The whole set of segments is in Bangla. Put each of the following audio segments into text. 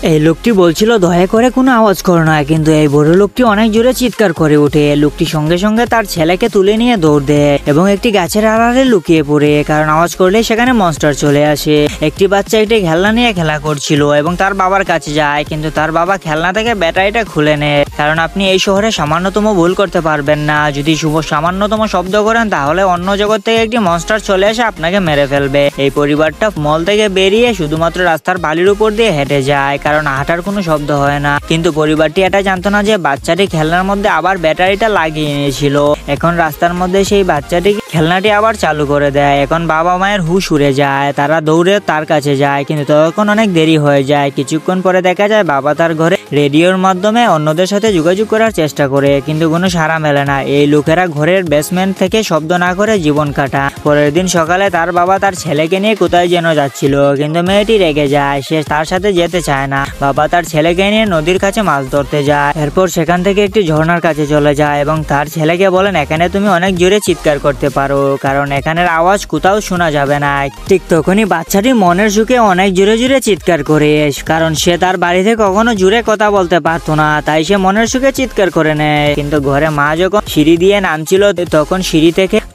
এই লোকটি বলছিল দয়া করে কোনো আওয়াজ করো না, কিন্তু এই বড় লোকটি অনেক জোরে চিৎকার করে ওঠে। লোকটি সঙ্গে সঙ্গে তার ছেলেকে তুলে নিয়ে দৌড় দেয় এবং একটি গাছের আড়ালে লুকিয়ে পড়ে, কারণ আওয়াজ করলে সেখানে মনস্টার চলে আসে। একটি বাচ্চা একটি খেলনা নিয়ে খেলা করছিল এবং তার বাবার কাছে যায়, কিন্তু তার বাবা খেলনা থেকে ব্যাটারিটা খুলে নেয়। কারণ আপনি এই শহরে সামান্যতম ভুল করতে পারবেন না, যদি সামান্যতম শব্দ করেন তাহলে অন্য জগৎ থেকে একটি মনস্টার চলে এসে আপনাকে মেরে ফেলবে। এই পরিবারটা মল থেকে বেরিয়ে শুধুমাত্র রাস্তার বালির উপর দিয়ে হেঁটে যায়, কারণ হাঁটার কোনো শব্দ হয় না। কিন্তু পরিবারটি এটা জানতো না যে বাচ্চাটি খেলনার মধ্যে আবার ব্যাটারিটা লাগিয়ে নিয়েছিল। এখন রাস্তার মধ্যে সেই বাচ্চাটি খেলনাটি আবার চালু করে দেয়। এখন বাবা মায়ের হুঁশ উড়ে যায়, তারা দৌড়ে তার কাছে যায়, কিন্তু তখন অনেক দেরি হয়ে যায়। কিছুক্ষণ পরে দেখা যায় বাবা তার ঘরে রেডিওর মাধ্যমে অন্যদের সাথে যোগাযোগ করার চেষ্টা করে, কিন্তু কোনো সাড়া মেলে না। এই লোকেরা ঘরের বেসমেন্ট থেকে শব্দ না করে জীবন কাটা। পরের দিন সকালে তার বাবা তার ছেলেকে নিয়ে কোথায় যেন যাচ্ছিল, কিন্তু মেয়েটি রেগে যায়, সে তার সাথে যেতে চায় না। বাবা তার ছেলেকে নিয়ে নদীর কাছে মাছ ধরতে যায়। এরপর সেখান থেকে একটি ঝর্ণার কাছে চলে যায় এবং তার ছেলেকে বলেন এখানে তুমি অনেক জোরে চিৎকার করতে পারো, কারণ এখানের আওয়াজ কোথাও শোনা যাবে না। ঠিক তখনই বাচ্চাটি মনের সুখে অনেক জোরে জোরে চিৎকার করে, কারণ সে তার বাড়িতে কখনো জোরে কথা বলতে পারতো না, তাই সে মনের সুখে চিৎকার করে নেয়। কিন্তু ঘরে মা যখন সিঁড়ি দিয়ে নামছিল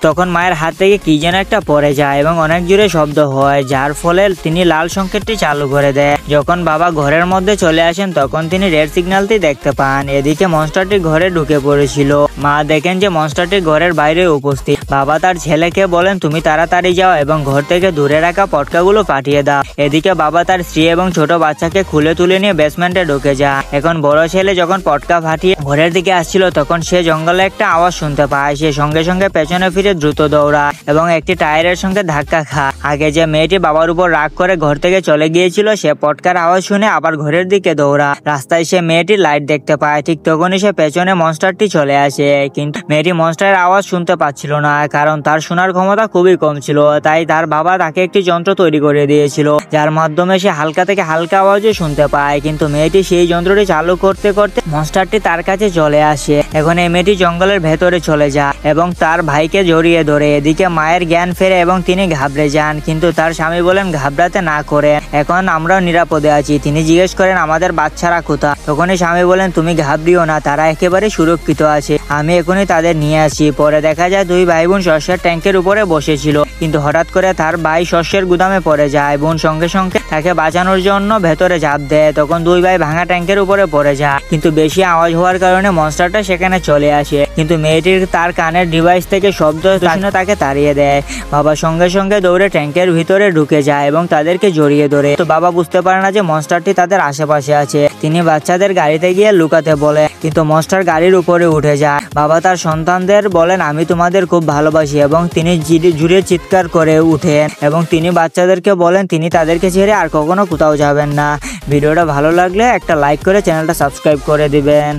তখন মায়ের হাত থেকে কি যেন একটা পড়ে যায় এবং অনেক জোরে শব্দ হয়, যার ফলে তিনি লাল সংকেতটি চালু করে দেয়। যখন বাবা ঘরের মধ্যে চলে আসেন তখন তিনি রেড সিগন্যালটি দেখতে পান। এদিকে মনস্টারটি ঘরে ঢুকে পড়েছিল। মা দেখেন যে মনস্টারটি ঘরের বাইরে উপস্থিত। বাবা তার ছেলেকে বলেন তুমি তাড়াতাড়ি যাও এবং ঘর থেকে দূরে রাখা পটকাগুলো পাঠিয়ে দাও। এদিকে বাবা তার স্ত্রী এবং ছোট বাচ্চাকে খুলে তুলে নিয়ে বেসমেন্টে ঢুকে যায়। এখন বড় ছেলে যখন পটকা ফাটিয়ে ঘরের দিকে আসছিল তখন সে জঙ্গলে একটা আওয়াজ শুনতে পায়। সে সঙ্গে সঙ্গে পেছনে ফিরে দ্রুত দৌড়া এবং একটি টায়ারের সঙ্গে ধাক্কা খা। আগে যে মেয়েটি বাবার উপর রাগ করে ঘর থেকে চলে গিয়েছিল সে পটকার আওয়াজ শুনে আবার ঘরের দিকে দৌড়া। রাস্তায় সে মেয়েটির লাইট দেখতে পায়। ঠিক তখনই সে পেছনে মনস্টারটি চলে আসে, কিন্তু মেয়েটি মনস্টারের আওয়াজ শুনতে পাচ্ছিল না, কারণ তার শোনার ক্ষমতা খুবই কম ছিল। তাই তার বাবা তাকে একটি যন্ত্র তৈরি করে দিয়েছিল, যার মাধ্যমে সে হালকা থেকে হালকা আওয়াজও শুনতে পায়। কিন্তু মেয়েটি সেই যন্ত্রটি চালু করতে করতে মনস্টারটি তার কাছে চলে আসে। এখন এই মেয়েটি জঙ্গলের ভেতরে চলে যায় এবং তার ভাইকে জড়িয়ে ধরে। এদিকে মায়ের জ্ঞান ফেরে এবং তিনি ঘাবড়ে যান, কিন্তু তার স্বামী বলেন ঘাবড়াতে না করে, এখন আমরাও নিরাপদে আছি। তিনি জিজ্ঞেস করেন আমাদের বাচ্চারা কোথায়? তখনই স্বামী বলেন তুমি ঘাবড়িও না, তারা একেবারে সুরক্ষিত আছে, আমি এখনই তাদের নিয়ে আসি। পরে দেখা যায় দুই ভাই বোন শস্যের ট্যাঙ্কের উপরে বসেছিল, কিন্তু হঠাৎ করে তার ভাই শস্যের গুদামে পড়ে যায়। বোন সঙ্গে সঙ্গে তাকে বাঁচানোর জন্য ভেতরে ঝাঁপ দেয়। তখন দুই ভাই ভাঙা ট্যাঙ্কের উপরে পড়ে যায়, কিন্তু বেশি আওয়াজ হওয়ার কারণে মনস্টারটা সেখানে চলে আসে। কিন্তু মেয়েটির তার কানের ডিভাইস থেকে শব্দ শুনে তাকে তাড়িয়ে দেয়। বাবা সঙ্গে সঙ্গে দৌড়ে ট্যাঙ্কের ভিতরে ঢুকে যায় এবং তাদেরকে জড়িয়ে ধরে। তো বাবা বুঝতে পারে না যে মনস্টারটি তাদের আশেপাশে আছে। তিনি বাচ্চাদের গাড়িতে গিয়ে লুকাতে বলে, কিন্তু মনস্টার গাড়ির উপরে উঠে যায়। বাবা তার সন্তানদের বলেন আমি তোমাদের খুব ভালোবাসি এবং তিনি জুড়ে চিৎকার করে উঠেন এবং তিনি বাচ্চাদেরকে বলেন তিনি তাদেরকে ছেড়ে আর কখনো কোথাও যাবেন না। ভিডিওটা ভালো লাগলে একটা লাইক করে চ্যানেলটা সাবস্ক্রাইব করে দিবেন।